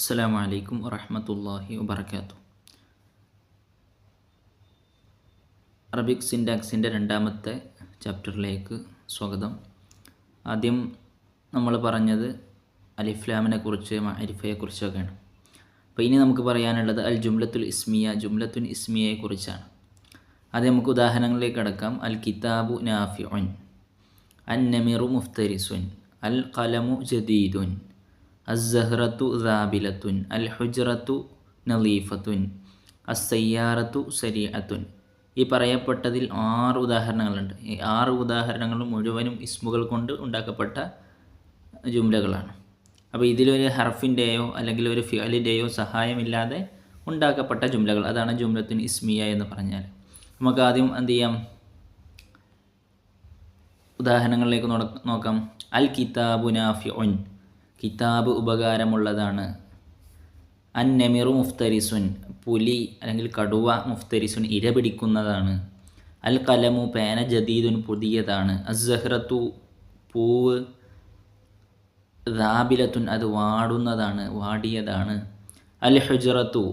അസ്സലാമു അലൈക്കും വറഹ്മത്തുള്ളാഹി വബറകാതുഹു. അറബിക് സിൻടാക്സിൻ്റെ രണ്ടാമത്തെ ചാപ്റ്ററിലേക്ക് സ്വാഗതം. ആദ്യം നമ്മൾ പറഞ്ഞത് അലിഫ്ലാമിനെ കുറിച്ച് മഅരിഫയെക്കുറിച്ചൊക്കെയാണ്. അപ്പോൾ ഇനി നമുക്ക് പറയാനുള്ളത് അൽ ജുംലത്തുൽ ഇസ്മിയ, ജുംലത്തുൽ ഇസ്മിയയെക്കുറിച്ചാണ്. ആദ്യം നമുക്ക് ഉദാഹരണങ്ങളിലേക്ക് കടക്കാം. അൽ കിതാബു നാഫിഉൻ, അൻ നമിറു മുഫ്തരിസുൻ, അൽ ഖലമു ജദീദുൻ, അസ്സഹ്റത്തു ദാബിലത്തുൻ, അൽ ഹുജ്റത്തു നളീഫത്തുൻ, അസ്സയ്യാറത്തു സരീഅത്തുൻ. ഈ പറയപ്പെട്ടതിൽ 6 ഉദാഹരണങ്ങളുണ്ട്. ഈ 6 ഉദാഹരണങ്ങളും മുഴുവനും ഇസ്മുകൾ കൊണ്ട് ഉണ്ടാക്കപ്പെട്ട ജുംലകളാണ്. അപ്പോൾ ഇതിലൊരു ഹർഫിൻ്റെയോ അല്ലെങ്കിൽ ഒരു ഫിഅലിൻ്റെയോ സഹായമില്ലാതെ ഉണ്ടാക്കപ്പെട്ട ജുംലകൾ, അതാണ് ജുംലത്തുൻ ഇസ്മിയ എന്ന് പറഞ്ഞാൽ. നമുക്ക് ആദ്യം എന്ത് ചെയ്യാം, ഉദാഹരണങ്ങളിലേക്ക് നോക്കാം. അൽ കിതാബു നാഫിഉൻ, കിതാബ് ഉപകാരമുള്ളതാണ്. അൻ നമിറു മുഫ്തരിസുൻ, പുലി അല്ലെങ്കിൽ കടുവ, മുഫ്തരിസുൻ ഇര പിടിക്കുന്നതാണ്. അൽ കലമു, പേന, ജദീദുൻ പുതിയതാണ്. അസ്സഹ്റത്തു പൂവ്, ദാബിലത്തുൻ അത് വാടുന്നതാണ്, വാടിയതാണ്. അൽ ഹുജ്റത്തു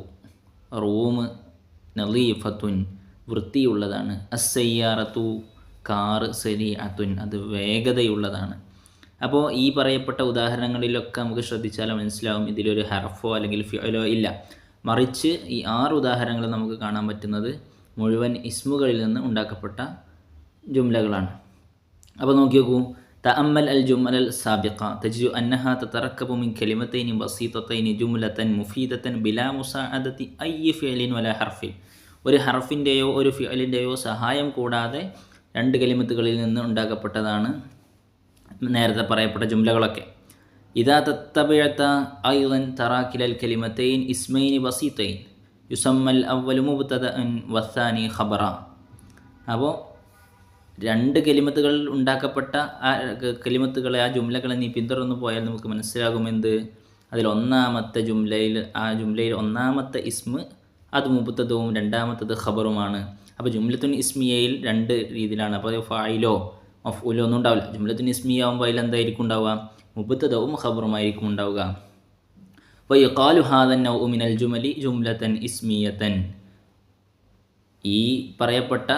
റൂം, നളീഫത്തുൻ വൃത്തിയുള്ളതാണ്. അസ്സയ്യാറത്തു കാറ്, സരീഅത്തുൻ അത് വേഗതയുള്ളതാണ്. അപ്പോൾ ഈ പറയപ്പെട്ട ഉദാഹരണങ്ങളിലൊക്കെ നമുക്ക് ശ്രദ്ധിച്ചാൽ മനസ്സിലാവും ഇതിലൊരു ഹർഫോ അല്ലെങ്കിൽ ഫിഅലോ ഇല്ല. മറിച്ച് ഈ 6 ഉദാഹരണങ്ങൾ നമുക്ക് കാണാൻ പറ്റുന്നത് മുഴുവൻ ഇസ്മുകളിൽ നിന്ന് ഉണ്ടാക്കപ്പെട്ട ജുംലകളാണ്. അപ്പോൾ നോക്കി നോക്കൂ. തഅമ്മൽ അൽ ജുമൽ സാബിഖ തജ്ദു അന്നഹാ തതറക്കബു മിൻ കലിമതൈനി ബസീതതൈനി ജുംലതൻ മുഫീദതൻ ബിലാ മുസാഅദതി അയ്യി ഫിഅലിൻ വലാ ഹർഫിൻ. ഒരു ഹർഫിൻ്റെയോ ഒരു ഫിഅലിൻ്റെയോ സഹായം കൂടാതെ 2 കലിമത്തുകളിൽ നിന്ന് ഉണ്ടാക്കപ്പെട്ടതാണ് നേരത്തെ പറയപ്പെട്ട ജുംലകളൊക്കെ. ഇദാ തത്തബഅത അയ്ളൻ തറാ കിലൽ കലിമതൈൻ ഇസ്മൈനി ബസീതൈൻ യുസമ്മൽ അവ്വലു മുബ്തദഅൻ വസ്സാനി ഖബറ. അപ്പോൾ 2 കലിമത്തുകൾ ഉണ്ടാക്കപ്പെട്ട ആ കലിമത്തുകളെ, ആ ജുംലകളെ നീ പിന്തുടർന്നു പോയാൽ നമുക്ക് മനസ്സിലാകുമെന്ത്, അതിൽ ഒന്നാമത്തെ ജുംലയിൽ, ആ ജുംലയിൽ ഒന്നാമത്തെ ഇസ്മ് അത് മുബ്തദവും രണ്ടാമത്തത് ഖബറുമാണ്. അപ്പോൾ ജുംലത്തുൻ ഇസ്മിയയിൽ 2 രീതിയിലാണ്. അപ്പോൾ ഫായിലോ മഫ്ഊലോ ഒന്നും ഉണ്ടാവില്ല. ജുംലത്തുൻ ഇസ്മിയ ആകുമ്പോൾ അതിൽ എന്തായിരിക്കും ഉണ്ടാവുക, മുബ്തദവും ഖബറുമായിരിക്കും ഉണ്ടാവുക. അപ്പോൾ യുഖാലു ഹാദ നൗഉ മിനൽ ജുമലി ജുംലത്തൻ ഇസ്മിയത്തൻ. ഈ പറയപ്പെട്ട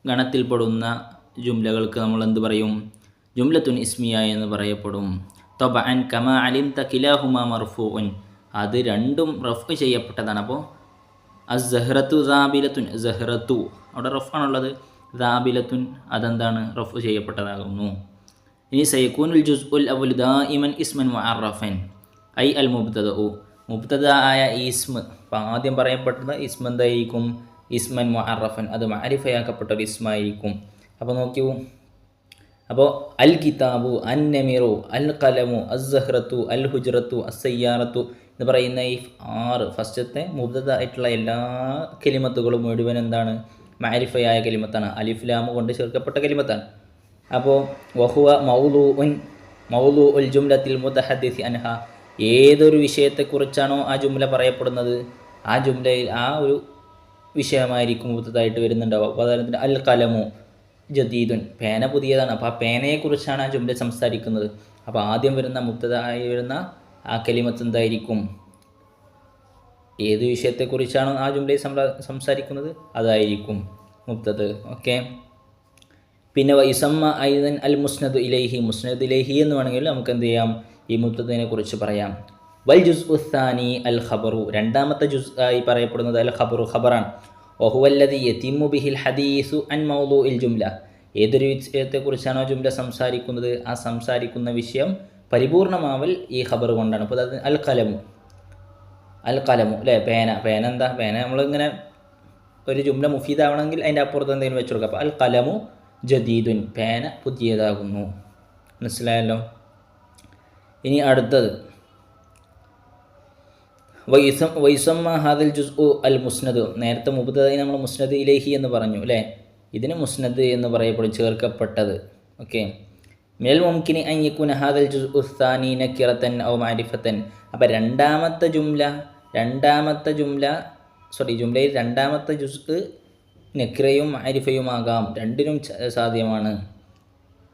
ഗണത്തിൽപ്പെടുന്ന ജുംലകൾക്ക് നമ്മൾ എന്ത് പറയും, ജുംലത്തുൻ ഇസ്മിയ എന്ന് പറയപ്പെടും. തബഅൻ കമാ അലിംത കിലാഹുമാ മർഫൂഉൻ, അത് രണ്ടും റഫ് ചെയ്യപ്പെട്ടതാണ്. അപ്പോൾ അസ്സഹ്റത്തു ദാബിലത്തുൻ, സഹ്റത്തു അവിടെ റഫാണുള്ളത്, ദാബിലത്തുൻ അതെന്താണ്, റഫ് ചെയ്യപ്പെട്ടതാകുന്നു. ഇനി സയകൂനുൽ ജുസ്ഉൽ അവ്വൽ ദായിമൻ ഇസ്മൻ മുഅറഫൻ ഐ അൽ മുബ്തദഉ, മുബ്തദ ആയ ഇസ്മ്, അപ്പോൾ ആദ്യം പറയപ്പെട്ടത് ഇസ്മ എന്തായിരിക്കും, ഇസ്മൻ മുഅറഫൻ അത് മഅരിഫയാക്കപ്പെട്ട ഒരു ഇസ്മായിരിക്കും. അപ്പോൾ നോക്കൂ. അപ്പോൾ അൽ കിതാബു, അൻ നമിറു, അൽ ഖലമു, അസ്സഹ്റത്തു, അൽ ഹുജ്റത്തു, അസ്സയ്യാറത്തു എന്ന് പറയുന്ന ഈ 6 ഫസ്റ്റത്തെ മുബ്തദ ആയിട്ടുള്ള എല്ലാ കലിമത്തുകളും മുഴുവൻ എന്താണ്, മഅരിഫയായ കലിമത്താണ്, അലിഫ് ലാം കൊണ്ട് ചേർക്കപ്പെട്ട കലിമത്താണ്. അപ്പോൾ വഹുവ മൗലൂഉൽ ജുംലത്തിൽ മുതഹദ്ദിസി അൻഹ, ഏതൊരു വിഷയത്തെക്കുറിച്ചാണോ ആ ജുംല പറയപ്പെടുന്നത്, ആ ജുംലയിൽ ആ ഒരു വിഷയമായിരിക്കും മുബ്തദായിട്ട് വരുന്നുണ്ടാവുക. ഉദാഹരണത്തിന് അൽ ഖലമു ജദീദുൻ, പേന പുതിയതാണ്. അപ്പോൾ ആ പേനയെക്കുറിച്ചാണ് ആ ജുംല സംസാരിക്കുന്നത്. അപ്പോൾ ആദ്യം വരുന്ന മുബ്തദായി വരുന്ന ആ കലിമത്ത് എന്തായിരിക്കും, ഏത് വിഷയത്തെക്കുറിച്ചാണോ ആ ജുംലയിൽ സംസാരിക്കുന്നത് അതായിരിക്കും മുബ്തദ്. ഓക്കെ. പിന്നെ വൈസമ്മ ഐദൻ അൽ മുസ്നദു ഇലൈഹി, മുസ്നദ് ഇലൈഹി എന്ന് വേണമെങ്കിൽ നമുക്ക് എന്ത് ചെയ്യാം, ഈ മുബ്തദിനെ കുറിച്ച് പറയാം. വൽ ജുസ്ഉ സാനി അൽ ഖബറു, രണ്ടാമത്തെ ജുസ് ആയി പറയപ്പെടുന്നത് അൽ ഖബറു, ഖബറാണ്. വഹുവല്ലദി യതിമു ബിഹിൽ ഹദീസു അൻ മൗദൂഇൽ ജുംല, ഏതൊരു വിഷയത്തെക്കുറിച്ചാണോ ജുംല സംസാരിക്കുന്നത് ആ സംസാരിക്കുന്ന വിഷയം പരിപൂർണമാവൽ ഈ ഖബർ കൊണ്ടാണ്. അപ്പോൾ അത് അൽ ഖലമു, അൽ ഖലമു അല്ലേ, പേന, പേന എന്താ, പേന നമ്മളിങ്ങനെ ഒരു ജുംല മുഫീദാവണമെങ്കിൽ അതിൻ്റെ അപ്പുറത്ത് എന്തെങ്കിലും വെച്ച് കൊടുക്കുക. അപ്പോൾ അൽ ഖലമു ജദീദുൻ, പേന പുതിയതാകുന്നു. മനസ്സിലായല്ലോ. ഇനി അടുത്തത് വൈസമ്മ ഹാദൽ ജുസ്ഉ അൽ മുസ്നദ്, നേരത്തെ മുബ്തദയെ നമ്മൾ മുസ്നദ് ഇലൈഹി എന്ന് പറഞ്ഞു അല്ലേ, ഇതിന് മുസ്നദ് എന്ന് പറയപ്പെടും, ചേർക്കപ്പെട്ടത്. ഓക്കെ. മിനൽ മുംകിനി അൻ യകൂന ഹാദൽ ജുസ്ഉ സാനി നകിറതൻ ഔ മഅരിഫതൻ, അപ്പോൾ ജുംലയിൽ രണ്ടാമത്തെ ജുസ്ഉ നക്കിറയും മഅരിഫയുമാകാം, രണ്ടിനും സാധ്യമാണ്.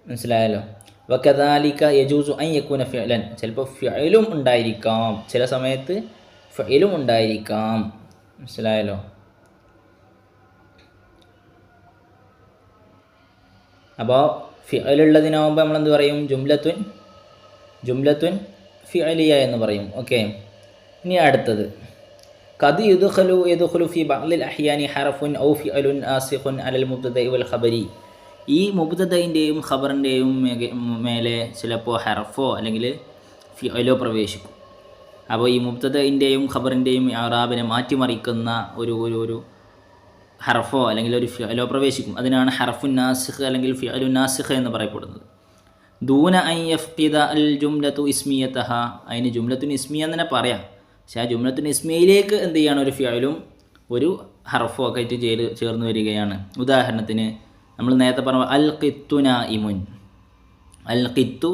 മനസ്സിലായല്ലോ. വകദാലിക യജൂസു അൻ യകൂന ഫിഅലൻ, ചിലപ്പോൾ ഫിഅലും ഉണ്ടായിരിക്കാം, ചില സമയത്ത് ഫിഅലും ഉണ്ടായിരിക്കാം. മനസ്സിലായല്ലോ? അപ്പോൾ ഫിഅലുള്ളതിനാവുമ്പോൾ നമ്മളെന്ത് പറയും? ജുംലത്തുൻ ഫിഅലിയ എന്ന് പറയും. ഓക്കെ, ഇനി അടുത്തത് ഖദ് യദ്ഖുലു ഫി ബഅദിൽ അഹ്യാനി ഹർഫുൻ ഔ ഫിഅലുൻ ആസിഖുൻ അലൽ മുബ്തദഇ വൽ ഖബരി. ഈ മുബ്തദഇൻ്റെയും ഖബറിൻ്റെയും മേലെ ചിലപ്പോൾ ഹർഫോ അല്ലെങ്കിൽ ഫിഅലോ പ്രവേശിക്കും. അപ്പോൾ ഈ മുബ്തദഇൻ്റെയും ഖബറിൻ്റെയും ഇഅ്റാബിനെ മാറ്റിമറിക്കുന്ന ഒരു ഹർഫോ അല്ലെങ്കിൽ ഒരു ഫിഅലോ പ്രവേശിക്കും. അതിനാണ് ഹർഫുൻ നാസിഖ് അല്ലെങ്കിൽ ഫിഅലുൻ നാസിഖ് എന്ന് പറയപ്പെടുന്നത്. ദൂന അൻ യഫ്ഖിദ അൽ ജുംലത്തു ഇസ്മിയതഹ, അതിന് ജുംലത്തുൻ ഇസ്മിയ എന്ന് തന്നെ പറയാം. പക്ഷേ ആ ജുംലത്തുൻ ഇസ്മിയയിലേക്ക് എന്ത് ചെയ്യാണ്? ഒരു ഫിഅലും ഒരു ഹർഫോ ഒക്കെ ആയിട്ട് ചേർന്ന് വരികയാണ്. ഉദാഹരണത്തിന് നമ്മൾ നേരത്തെ പറഞ്ഞ അൽ ഖിത്തു നായിമുൻ, അൽ ഖിത്തു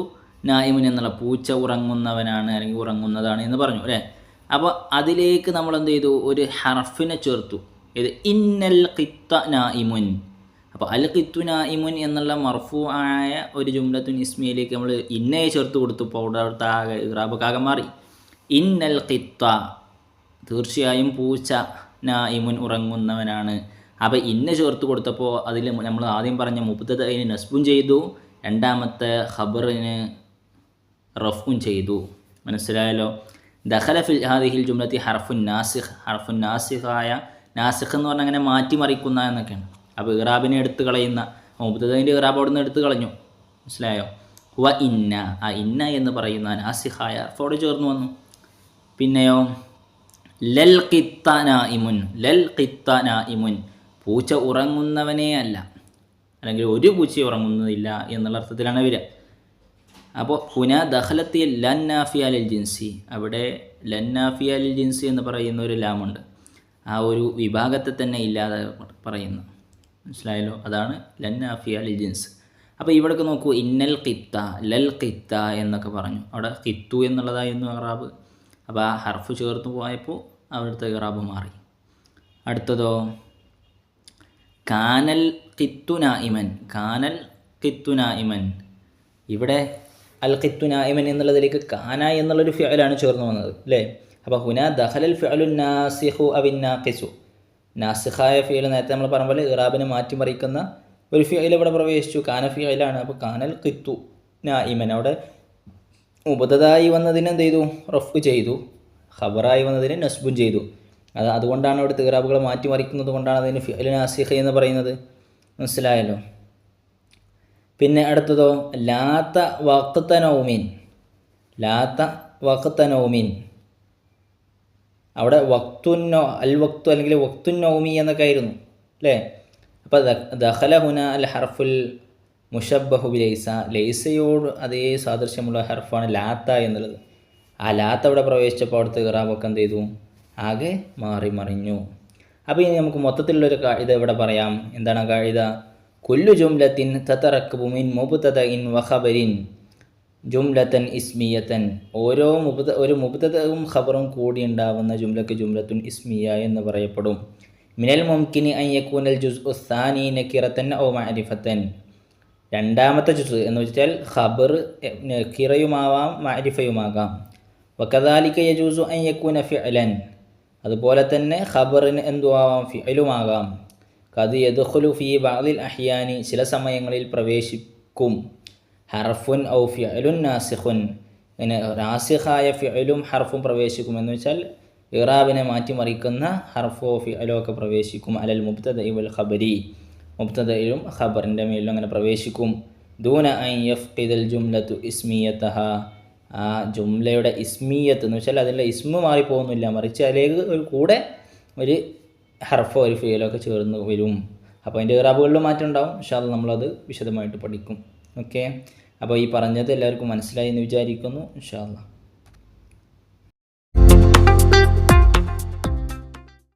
നായിമുൻ എന്നുള്ള പൂച്ച ഉറങ്ങുന്നവനാണ് അല്ലെങ്കിൽ ഉറങ്ങുന്നതാണ് എന്ന് പറഞ്ഞു അല്ലേ. അപ്പോൾ അതിലേക്ക് നമ്മൾ എന്ത് ചെയ്തു? ഒരു ഹർഫിനെ ചേർത്തു. ഇത് ഇന്നൽ ഖിത്ത നായിമുൻ. അപ്പോൾ അൽ ഖിത്തു നായിമുൻ എന്നുള്ള മർഫൂ ആയ ഒരു ജുംലത്തുൻ ഇസ്മിയയിലേക്ക് നമ്മൾ ഇന്നയെ ചേർത്ത് കൊടുത്തപ്പോൾ അവിടെ അവിടുത്തെ ആകെ ഇറാബൊക്കെ ആകെ മാറി. ഇന്നൽ ഖിത്ത, തീർച്ചയായും പൂച്ച, നായിമുൻ ഉറങ്ങുന്നവനാണ്. അപ്പോൾ ഇന്ന ചേർത്ത് കൊടുത്തപ്പോൾ അതിൽ നമ്മൾ ആദ്യം പറഞ്ഞ മുബ്തദഇന് നസ്ബുൻ ചെയ്തു, രണ്ടാമത്തെ ഖബറിന് റഫ്ഉൻ ചെയ്തു. മനസ്സിലായല്ലോ? ദഖല ഫിൽ ഹാദിഹിൽ ജുംലത്തി ഹർഫുൻ നാസിഖ്, ഹർഫുൻ നാസിഖായ, നാസിഖ് എന്ന് പറഞ്ഞാൽ അങ്ങനെ മാറ്റിമറിക്കുന്ന എന്നൊക്കെയാണ്. അപ്പോൾ ഇറാബിനെ എടുത്ത് കളയുന്ന, മുബ്തദഇൻ്റെ ഇറാബ് അവിടെ നിന്ന് എടുത്ത് കളഞ്ഞു. മനസ്സിലായോ? വ ഇന്ന, ആ ഇന്ന എന്ന് പറയുന്ന നാസിഖായ ഹർഫോട് ചേർന്ന് വന്നു. പിന്നെയോ ലൽ ഖിത്ത നായിമുൻ, ലൽ ഖിത്ത നായിമുൻ, പൂച്ച ഉറങ്ങുന്നവനേ അല്ല, അല്ലെങ്കിൽ ഒരു പൂച്ച ഉറങ്ങുന്നതില്ല എന്നുള്ള അർത്ഥത്തിലാണ് വരിക. അപ്പോൾ ഹുന ദഖലത്തി ലൻ നാഫിയ ലിൽ ജിൻസി, അവിടെ ലൻ നാഫിയ ലിൽ ജിൻസി എന്ന് പറയുന്ന ഒരു ലാമുണ്ട്, ആ ഒരു വിഭാഗത്തെ തന്നെ ഇല്ലാതെ പറയുന്നു. മനസ്സിലായല്ലോ? അതാണ് ലൻ നാഫിയ ലിൽ ജിൻസ്. അപ്പോൾ ഇവിടേക്ക് നോക്കൂ, ഇന്നൽ ഖിത്ത, ലൽ ഖിത്ത എന്നൊക്കെ പറഞ്ഞു. അവിടെ ഖിത്തു എന്നുള്ളതായിരുന്നു ഇറാബ്. അപ്പോൾ ആ ഹർഫ് ചേർത്ത് പോയപ്പോൾ അവിടുത്തെ ഇറാബ് മാറി. അടുത്തതോ കാനൽ ഖിത്തു നായിമൻ, കാനൽ ഖിത്തു നായിമൻ. ഇവിടെ അൽ ഖിത്തു നായിമൻ എന്നുള്ളതിലേക്ക് കാന എന്നുള്ളൊരു ഫിഅലാണ് ചേർന്ന് വന്നത് അല്ലേ. അപ്പോൾ ഹുന ദഖലൽ ഫിഅലുൻ നാസിഖു അവിൻ നാഖിസു, നാസിഖായ ഫിഅൽ നേരത്തെ നമ്മൾ പറഞ്ഞ പോലെ ഇറാബിനെ മാറ്റിമറിക്കുന്ന ഒരു ഫിഅൽ ഇവിടെ പ്രവേശിച്ചു. കാന ഫിഅലാണ്. അപ്പോൾ കാനൽ ഖിത്തു നായിമൻ, അവിടെ മുബ്തദായി വന്നതിന് എന്ത് ചെയ്തു? റഫ് ചെയ്തു, ഖബറായി വന്നതിന് നസ്ബുൻ ചെയ്തു. അതുകൊണ്ടാണ് അവിടെ ഇറാബുകൾ മാറ്റിമറിക്കുന്നത് കൊണ്ടാണ് അതിന് ഫിഅൽ നാസിഖ് എന്ന് പറയുന്നത്. മനസ്സിലായല്ലോ? പിന്നെ അടുത്തതോ ലാത്ത വഖ്ത നൗമിൻ, ലാത്ത വഖ്ത നൗമിൻ. അവിടെ വക്തുന്നോ അൽ വക്തു അല്ലെങ്കിൽ വക്തുൻ നൗമി എന്നൊക്കെ ആയിരുന്നു അല്ലേ. അപ്പോൾ ദഖല ഹുന അൽ ഹർഫുൽ മുഷബ്ബഹു ബി ലൈസ, ലൈസയോട് അതേ സാദൃശ്യമുള്ള ഹർഫാണ് ലാത്ത എന്നുള്ളത്. ആ ലാത്ത അവിടെ പ്രവേശിച്ചപ്പോൾ അവിടുത്തെ ഇറാബൊക്കെ എന്ത് ചെയ്തു? ആകെ മാറി മറിഞ്ഞു. അപ്പോൾ ഇനി നമുക്ക് മൊത്തത്തിലുള്ളൊരു കായിദ ഇവിടെ പറയാം. എന്താണ് കായിദ? കുല്ലു ജുംലത്തിൻ തതറക്കബു മിൻ മുബ്തദഇൻ വ ഖബരിൻ ജുംലത്തൻ ഇസ്മിയത്തൻ, ഒരു മുബ്തദഉം ഖബറും കൂടി ഉണ്ടാവുന്ന ജുംലക്ക് ജുംലത്തുൻ ഇസ്മിയ എന്ന് പറയപ്പെടും. മിനൽ മുംകിനി അൻ യകൂനൽ ജുസ്ഉ സാനി നകിറത്തൻ ഔ മഅരിഫത്തൻ, രണ്ടാമത്തെ ജുസ് എന്ന് വെച്ചാൽ ഖബർ നകിറയുമാവാം മഅരിഫയുമാകാം. വകദാലിക യജൂസു അൻ യകൂന ഫിഅലൻ, അതുപോലെ തന്നെ ഖബറിന് എന്തുമാവാം? ഫിഅലുമാകാം. ഖദ് യദ്ഖുലു ഫീ ബഅദിൽ അഹ്യാനി, ചില സമയങ്ങളിൽ പ്രവേശിക്കും. ഹർഫുൻ ഔ ഫിഅലുൻ നാസിഖുൻ, ഇങ്ങനെ നാസിഖായ ഫിഅലും ഹർഫും പ്രവേശിക്കും എന്ന് വെച്ചാൽ ഇറാബിനെ മാറ്റിമറിക്കുന്ന ഹർഫോ ഫിഅലോ ഒക്കെ പ്രവേശിക്കും. അലൽ മുബ്തദഇ വൽ ഖബരി, മുബ്തദയിലും ഖബറിൻ്റെ മേലും അങ്ങനെ പ്രവേശിക്കും. ദൂന അൻ യഫ്ഖിദൽ ജുംലത്തു ഇസ്മിയതഹ, ആ ജുംലയുടെ ഇസ്മിയത്ത് എന്ന് വെച്ചാൽ അതിൻ്റെ ഇസ്മ മാറിപ്പോകുന്നില്ല, മറിച്ച് അതിലേക്ക് ഒരു കൂടെ ഒരു ഹർഫോ ഒരു ഫിഅലോ ഒക്കെ ചേർന്ന് വരും. അപ്പോൾ അതിൻ്റെ ഇറാബുകളിലും മാറ്റം ഉണ്ടാവും. ഇൻഷാ അല്ലാഹ് നമ്മളത് വിശദമായിട്ട് പഠിക്കും. ഓക്കെ, അപ്പോൾ ഈ പറഞ്ഞത് എല്ലാവർക്കും മനസ്സിലായി എന്ന് വിചാരിക്കുന്നു. ഇൻഷാ അല്ലാഹ്.